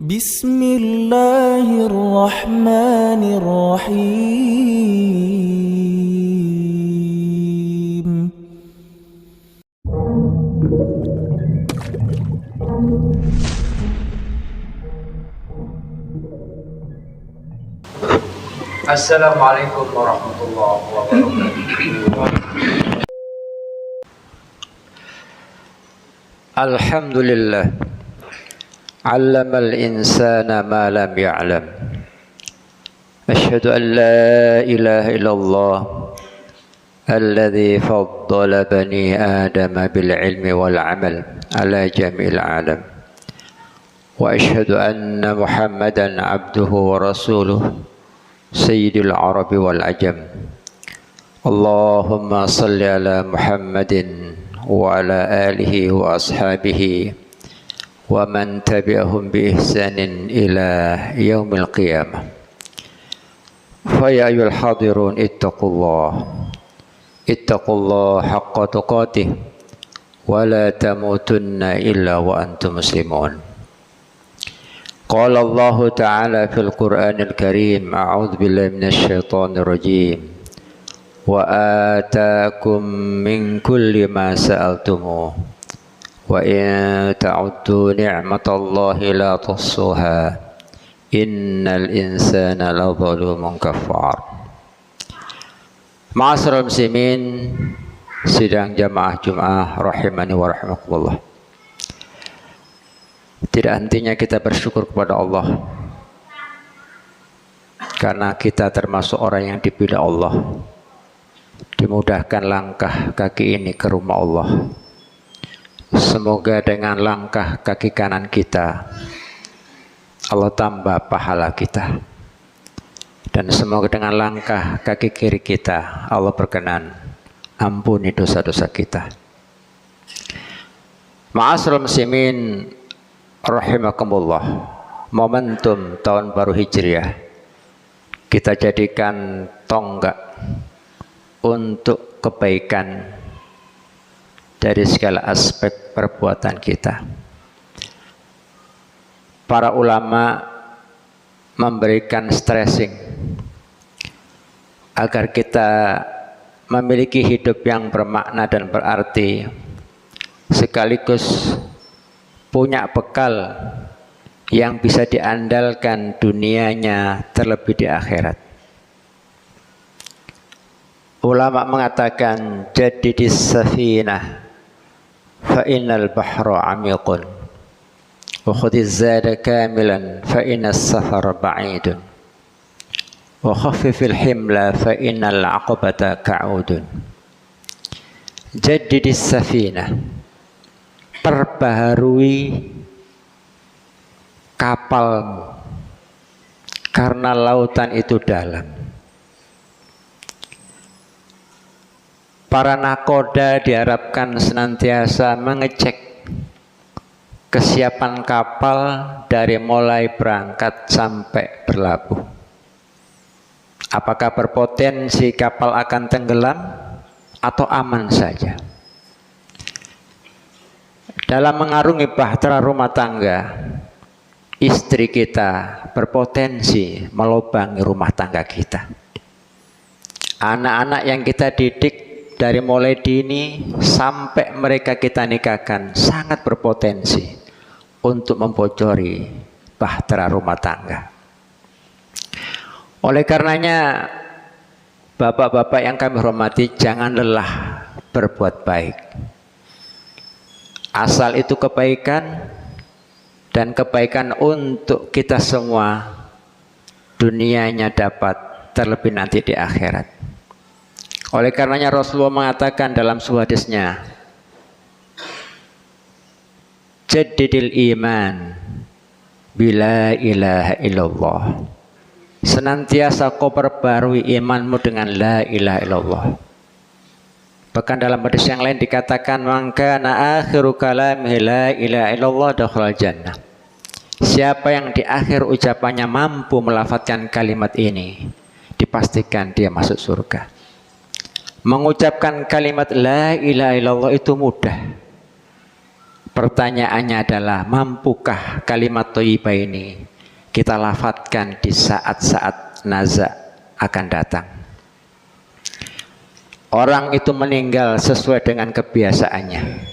Bismillahirrahmanirrahim. Assalamualaikum warahmatullahi wabarakatuh. Alhamdulillah, 'allamal insana ma lam ya'lam. Asyhadu an la ilaha illallah alladzi faddala bani adama bil ilmi wal amal ala jami'il alam. Wa asyhadu anna Muhammadan 'abduhu wa rasuluhu Sayyidul Arabi wal Ajam. Allahumma salli ala Muhammadin wa ala alihi wa ashabihi wa man tabi'ahum bi ihsanin ila yaumil qiyamah. Fa ya ayyuhal hadirun ittaqullah haqqa tuqatih wa la tamutunna illa wa antum muslimun. Qala Allah Ta'ala fil Qur'anil Karim, a'udzu billahi minasy syaithanir rajim. Wa ataakum min kulli ma sa'altumuh wa in ta'uddu ni'matallahi la tuhsuha innal insana ladzalumun kafar. Ma'asyiral muslimin, sidang jamaah Jumat rahimani wa rahimakumullah. Tidak hentinya kita bersyukur kepada Allah karena kita termasuk orang yang dipilih Allah, dimudahkan langkah kaki ini ke rumah Allah. Semoga dengan langkah kaki kanan kita Allah tambah pahala kita, dan semoga dengan langkah kaki kiri kita Allah berkenan ampuni dosa-dosa kita. Ma'asyiral muslimin rahimakumullah, momentum tahun baru Hijriah kita jadikan tonggak untuk kebaikan dari segala aspek perbuatan kita. Para ulama memberikan stressing agar kita memiliki hidup yang bermakna dan berarti, sekaligus punya bekal yang bisa diandalkan dunianya terlebih di akhirat. Ulama mengatakan, jadidis safinah fa innal bahra amiqun wa khudhiz zada kamilan fa innas safara ba'idun wa khaffifil himla fa innal aqabata ka'udun. Jadidis safinah, perbaharui kapalmu karena lautan itu dalam. Para nakoda diharapkan senantiasa mengecek kesiapan kapal dari mulai berangkat sampai berlabuh. Apakah berpotensi kapal akan tenggelam atau aman saja? Dalam mengarungi bahtera rumah tangga, istri kita berpotensi melobangi rumah tangga kita. Anak-anak yang kita didik dari mulai dini sampai mereka kita nikahkan sangat berpotensi untuk membocori bahtera rumah tangga. Oleh karenanya, bapak-bapak yang kami hormati, jangan lelah berbuat baik. Asal itu kebaikan, dan kebaikan untuk kita semua, dunianya dapat, terlebih nanti di akhirat. Oleh karenanya Rasulullah mengatakan dalam sebuah hadisnya, jaddidil iman bila ilaha illallah. Senantiasa kau perbarui imanmu dengan la ilaha illallah. Bahkan dalam hadis yang lain dikatakan, man kana akhiru kalamihi la ilaha illallah dakhala jannah. Siapa yang di akhir ucapannya mampu melafadzkan kalimat ini, dipastikan dia masuk surga. Mengucapkan kalimat la ilaha illallah itu mudah. Pertanyaannya adalah, mampukah kalimat thayyibah ini kita lafadzkan di saat-saat naza akan datang? Orang itu meninggal sesuai dengan kebiasaannya.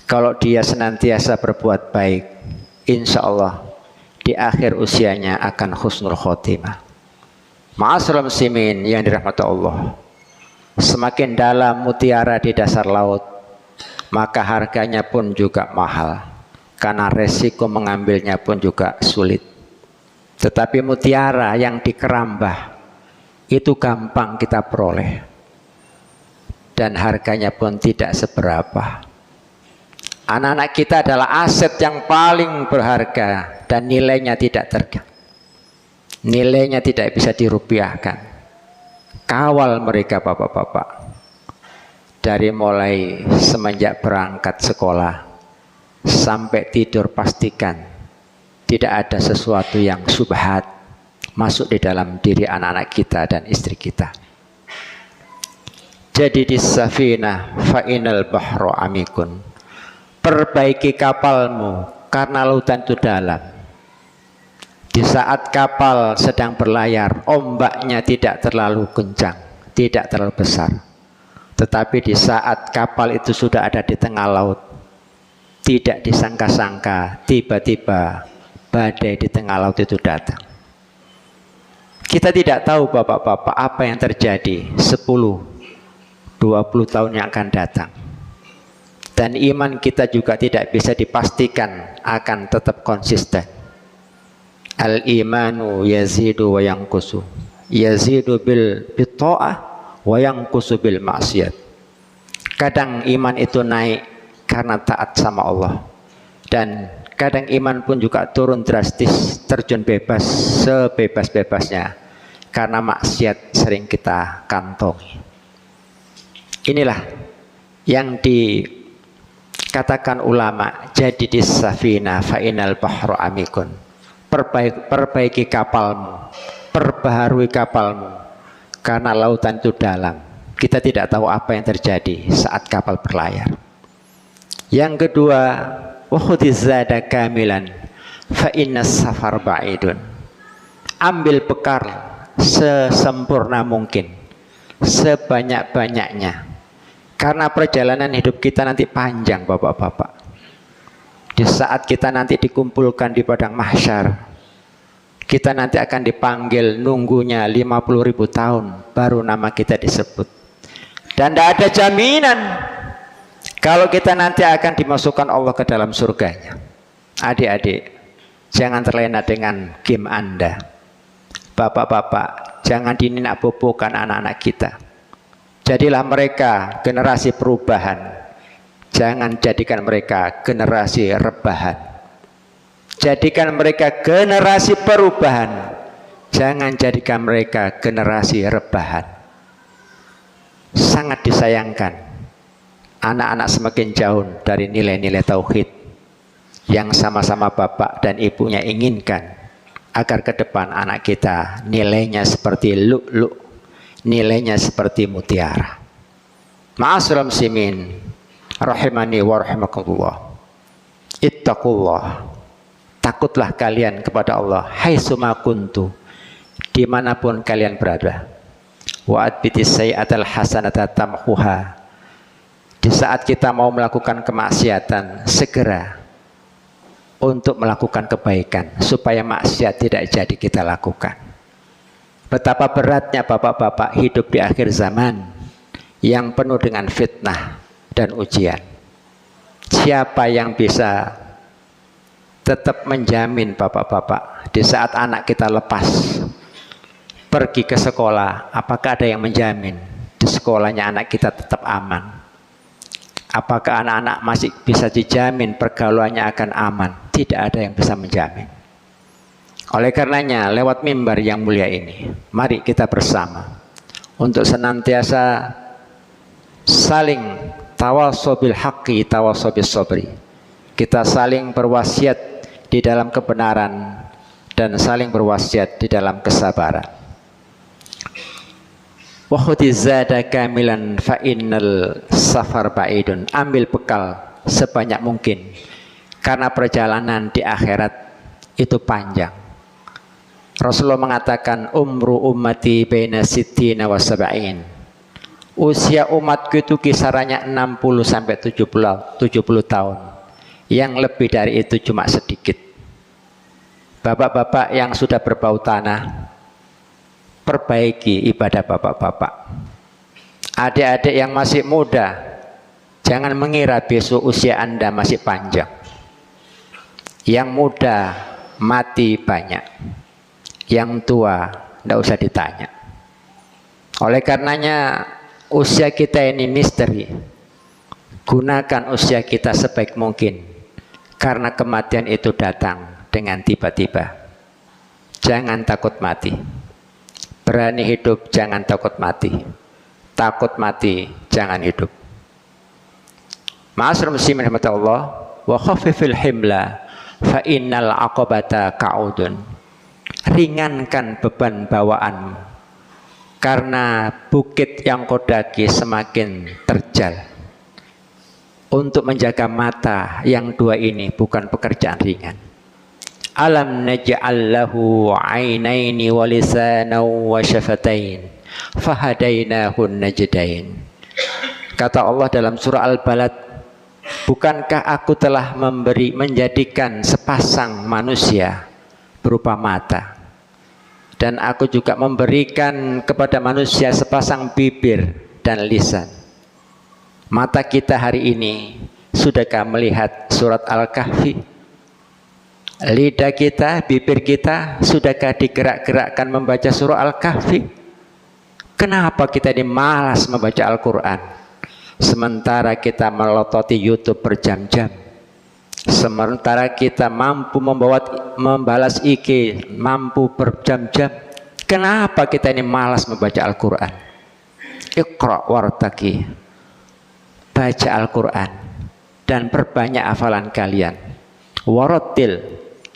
Kalau dia senantiasa berbuat baik, insya Allah di akhir usianya akan husnul khotimah. Ma'asyiral muslimin yang dirahmati Allah, semakin dalam mutiara di dasar laut, maka harganya pun juga mahal, karena resiko mengambilnya pun juga sulit. Tetapi mutiara yang di kerambah itu gampang kita peroleh, dan harganya pun tidak seberapa. Anak-anak kita adalah aset yang paling berharga dan nilainya tidak bisa dirupiahkan. Kawal mereka bapak-bapak, dari mulai semenjak berangkat sekolah sampai tidur, pastikan tidak ada sesuatu yang subhat masuk di dalam diri anak-anak kita dan istri kita. Jadi di safinah fa'inal bahro amikun, perbaiki kapalmu karena lautan itu dalam. Di saat kapal sedang berlayar, ombaknya tidak terlalu kencang, tidak terlalu besar. Tetapi di saat kapal itu sudah ada di tengah laut, tidak disangka-sangka tiba-tiba badai di tengah laut itu datang. Kita tidak tahu bapak-bapak apa yang terjadi 10-20 tahun yang akan datang. Dan iman kita juga tidak bisa dipastikan akan tetap konsisten. Al-imanu yazidu wa yanqusu, yazidu bil ta'ah wa yanqusu bil maksiat. Kadang iman itu naik karena taat sama Allah, dan kadang iman pun juga turun drastis, terjun bebas sebebas-bebasnya karena maksiat sering kita kantongi. Inilah yang dikatakan ulama, jadi di safina fa'inal bahru amikun. Perbaiki kapalmu, perbaharui kapalmu, karena lautan itu dalam. Kita tidak tahu apa yang terjadi saat kapal berlayar. Yang kedua, wahudizada kamilan fa innas safar ba'idun. Ambil bekal sesempurna mungkin, sebanyak-banyaknya, karena perjalanan hidup kita nanti panjang bapak-bapak. Di saat kita nanti dikumpulkan di padang mahsyar, kita nanti akan dipanggil, nunggunya 50.000 tahun baru nama kita disebut. Dan tidak ada jaminan kalau kita nanti akan dimasukkan Allah ke dalam surganya. Adik-adik, jangan terlena dengan game Anda. Bapak-bapak, jangan dininak-bobokan anak-anak kita. Jadilah mereka generasi perubahan. Jangan jadikan mereka generasi rebahan. Jadikan mereka generasi perubahan. Jangan jadikan mereka generasi rebahan. Sangat disayangkan anak-anak semakin jauh dari nilai-nilai tauhid yang sama-sama bapak dan ibunya inginkan, agar ke depan anak kita nilainya seperti lu'lu', nilainya seperti mutiara. Ma'asyiral muslimin rahimani wa rahimakumullah, ittaqullah, takutlah kalian kepada Allah haitsuma kuntu, dimanapun kalian berada. Wa atbitis sayyi'atal hasanata tamhuha, di saat kita mau melakukan kemaksiatan, segera untuk melakukan kebaikan supaya maksiat tidak jadi kita lakukan. Betapa beratnya bapak-bapak hidup di akhir zaman yang penuh dengan fitnah dan ujian. Siapa yang bisa tetap menjamin bapak-bapak di saat anak kita lepas pergi ke sekolah, apakah ada yang menjamin di sekolahnya anak kita tetap aman? Apakah anak-anak masih bisa dijamin pergaulannya akan aman? Tidak ada yang bisa menjamin. Oleh karenanya, lewat mimbar yang mulia ini, mari kita bersama untuk senantiasa saling tawasau bil haqqi, tawasau bis sabri. Kita saling berwasiat di dalam kebenaran dan saling berwasiat di dalam kesabaran. Wa khudizada kamilan fa innal safar ba'idun. Ambil bekal sebanyak mungkin, karena perjalanan di akhirat itu panjang. Rasulullah mengatakan umru ummati baina sittina wa sab'in. Usia umatku itu kisarannya 60 sampai 70 tahun. Yang lebih dari itu cuma sedikit. Bapak-bapak yang sudah berbau tanah, perbaiki ibadah bapak-bapak. Adik-adik yang masih muda, jangan mengira besok usia Anda masih panjang. Yang muda mati banyak, yang tua tidak usah ditanya. Oleh karenanya usia kita ini misteri. Gunakan usia kita sebaik mungkin, karena kematian itu datang dengan tiba-tiba. Jangan takut mati. Berani hidup, jangan takut mati. Takut mati, jangan hidup. Ma'asyiral muslimin rahimakumullah, wa khaffifil himla fa innal aqabata ka'udun. Ringankan beban bawaanmu, karena bukit yang kau daki semakin terjal. Untuk menjaga mata yang dua ini bukan pekerjaan ringan. Alam naj'al lahu 'ainaini wa lisanan wa syafatain fahadainahu najdain. Kata Allah dalam surah Al-Balad, bukankah aku telah menjadikan sepasang manusia berupa mata, dan aku juga memberikan kepada manusia sepasang bibir dan lisan. Mata kita hari ini, sudahkah melihat surat Al-Kahfi? Lidah kita, bibir kita, sudahkah digerak-gerakkan membaca surah Al-Kahfi? Kenapa kita ini malas membaca Al-Quran? Sementara kita melototi YouTube berjam-jam. Sementara kita mampu membalas IG, mampu berjam-jam. Kenapa kita ini malas membaca Al-Quran? Iqra' wartaqi. Baca Al-Quran dan perbanyak hafalan kalian. Warattil,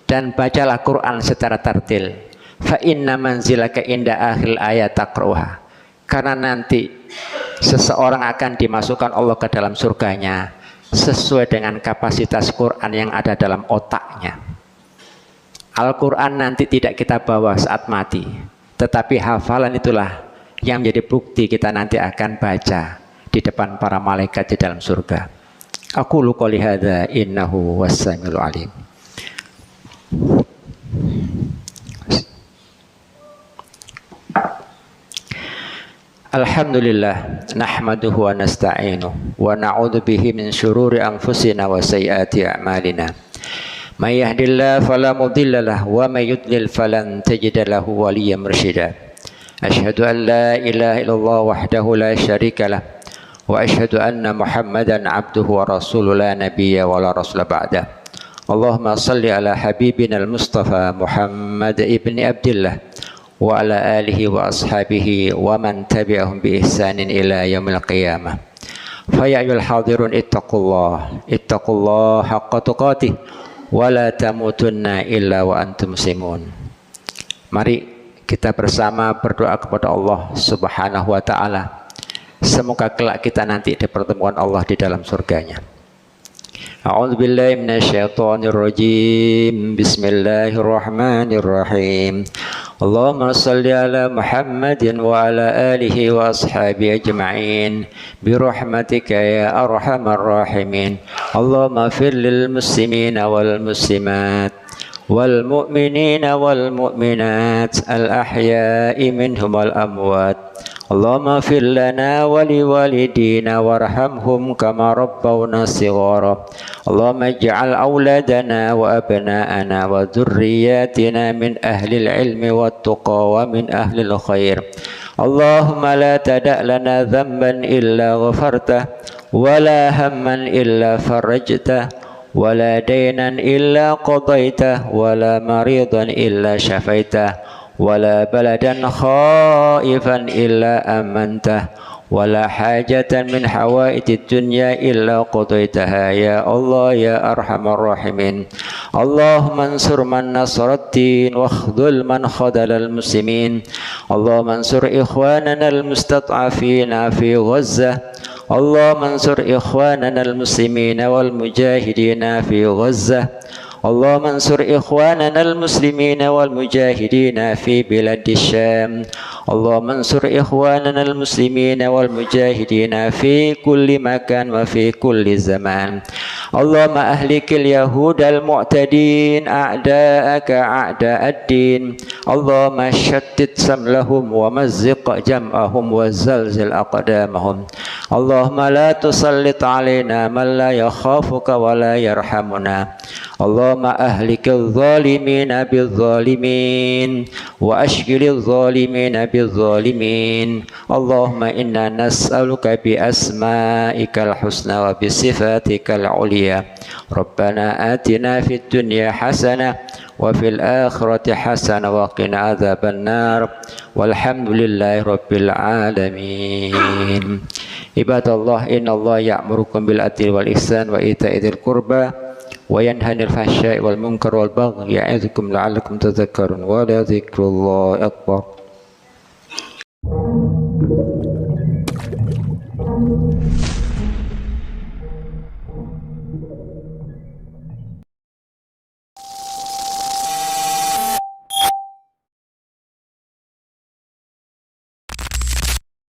dan bacalah Quran secara tartil. Fa inna manzilaka inda akhir ayat taqra'uha. Karena nanti seseorang akan dimasukkan Allah ke dalam surganya sesuai dengan kapasitas Quran yang ada dalam otaknya. Al-Quran nanti tidak kita bawa saat mati, tetapi hafalan itulah yang menjadi bukti kita nanti akan baca di depan para malaikat di dalam surga. Aqulu qouli hadza innahu was-sami'ul 'alim. Alhamdulillah nahmaduhu wa nasta'inuhu wa na'udzu bihi min syururi anfusina wa sayyiati a'malina. May yahdihillahu fala mudilla lahu wa may yudlil falan tajida lahu waliyyan mursyida. Asyhadu an la ilaha illallah wahdahu la syarika lah wa asyhadu anna Muhammadan abduhu wa rasuluhu la nabiyya wa la rasula ba'da. Allahumma salli ala habibina al-Mustafa Muhammad ibni Abdillah wa ala alihi wa ashabihi wa man tabi'ahum bi ihsanin ila yaumil qiyamah. Fa ya ayyuhal hadirun ittaqullah haqqa tuqatih wa la tamutunna illa wa antum muslimun. Mari kita bersama berdoa kepada Allah Subhanahu wa taala. Semoga kelak kita nanti dipertemukan Allah di dalam surganya. A'udzu billahi minasyaitonir rajim. Bismillahirrahmanirrahim. Allahumma shalli ala Muhammadin wa ala alihi wa ashabihi ajma'in bi rahmatika ya arhamar rahimin. Allahumma ighfir lil muslimina wal muslimat wal mu'minina wal mu'minat al ahya'i minhum wal amwat. Allahumma ighfir lana wa liwalidina warhamhum kama rabbawna shighara. Allahumma ij'al auladana wa abna'ana wa dhurriyyatina min ahli al-ilmi wat tuqa wa min ahli al-khair. Allahumma la tada' lana dhanban illa ghafartah wa la hamman illa farajtah wa la daynan illa qadaitah wa la maridan illa syafaitah wala baladan khaifan illa amantah wala hajatan min hawaitid dunya illa qadaitaha ya Allah ya arhamar rahimin. Allahumma ansur man nasaraddin wa khdhul man khadalal muslimin. Allahumma ansur ikhwanana al mustat'afina fi Ghazzah اللهم انصر إخواننا المسلمين والمجاهدين في غزة اللهم انصر إخواننا المسلمين والمجاهدين في بلاد الشام اللهم انصر إخواننا المسلمين والمجاهدين في كل مكان وفي كل زمان اللهم أهلك اليهود المعتدين أعداءك أعداء الدين اللهم شتت سملهم ومزق جمعهم وزلزل أقدامهم اللهم لا تسلط علينا من لا يخافك ولا يرحمنا اللهم أهلك الظالمين بالظالمين وأشغل الظالمين بالظالمين اللهم إنا نسألك بأسمائك الحسنى وبصفاتك العليا ربنا آتنا في الدنيا حسنة وفي الآخرة حسنة وقنا عذاب النار والحمد لله رب العالمين عباد الله إن الله يأمركم بالعدل والإحسان وإيتاء ذي القربى وينهى عن الفحشاء والمنكر والبغي يعظكم لعلكم تذكرون ولذكر الله أكبر